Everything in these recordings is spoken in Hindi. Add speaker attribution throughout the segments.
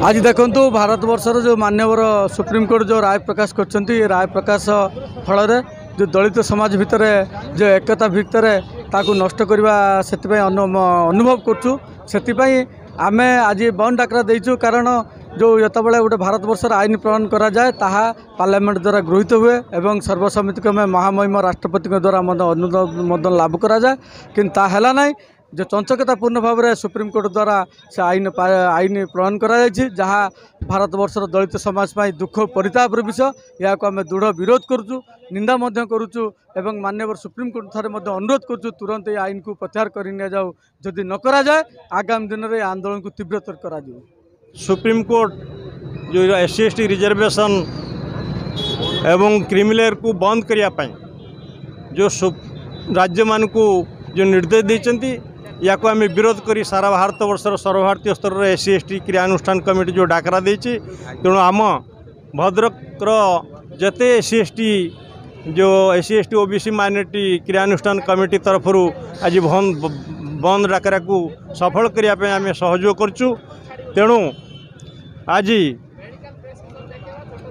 Speaker 1: आज देखु भारत वर्षर जो मान्यवर सुप्रीमकोर्ट जो राय प्रकाश कर राय प्रकाश फल जो दलित समाज भितर जो एकता भितर ताकू नष्ट करवा से अनुभव करूँ से आम आज बंद डाकरा देचु कारण जो ये गोटे भारत वर्षर आईन प्रणयन करा जाए ताहा पार्लियामेंट द्वारा गृहीत हुए एवं सर्वसम्मति क्रमे महामहिम राष्ट्रपति द्वारा अनुमोदन लाभ करा जाए किंतु ताहा ना जो चंचकतापूर्ण भाव में सुप्रीमकोर्ट द्वारा से आईन प्रणयन करा जहाँ भारत वर्षर दलित समाज पाई दुख परितापर विषय या आम दृढ़ विरोध करुचु निंदा करुचु एवं माननीय सुप्रीमकोर्ट थारे अनुरोध करुचु तुरंत ये आईन को प्रत्याहार कर जाऊ जदि न करा जाए आगामी दिन में आंदोलन को तीव्रतर करा
Speaker 2: सुप्रीमकोर्ट जो SC/ST रिजर्वेशन एवं क्रिमिनल को बंद करने जो राज्य मान को जो निर्देश देते या को आम विरोध करी सारा भारत वर्षर सर्वभारतीय स्तर में SC/ST क्रियानुष्ठान कमिटी जो डाकरा देती तेणु आम भद्रकर जते SC/ST जो SC/ST OBC माइनॉरिटी क्रियानुष्ठान कमिटी तरफ आज बंद डाकरा को सफल करने आम सहयोग करचु। तेणु आज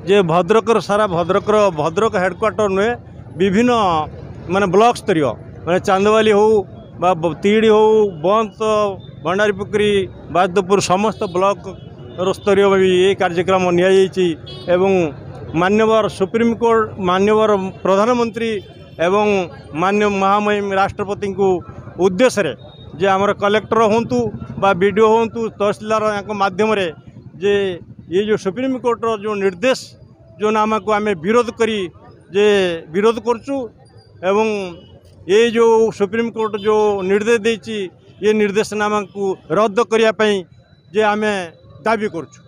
Speaker 2: जे भद्रकर सारा भद्रक हेडक्वार्टर नुहे विभिन्न माने ब्लॉक स्तरीय माने चांदवाली हो तीड़ी हो बंत भंडारीपुखरी बाजदपुर समस्त ब्लॉक स्तरीय भी ये कार्यक्रम एवं मान्यवर सुप्रीमकोर्ट मान्यवर प्रधानमंत्री एवं मान्य महामहिम राष्ट्रपति को उद्देश्य जे आमर कलेक्टर होंतु बा BDO होंतु तहसीलदार माध्यम जे ये जो सुप्रीम कोर्ट जो निर्देश जो नाम को आम विरोध करी जे विरोध करचु एवं ये जो सुप्रीम कोर्ट जो निर्देश देती ये निर्देशनामा को रद्द करने जे आम दाबी करचु।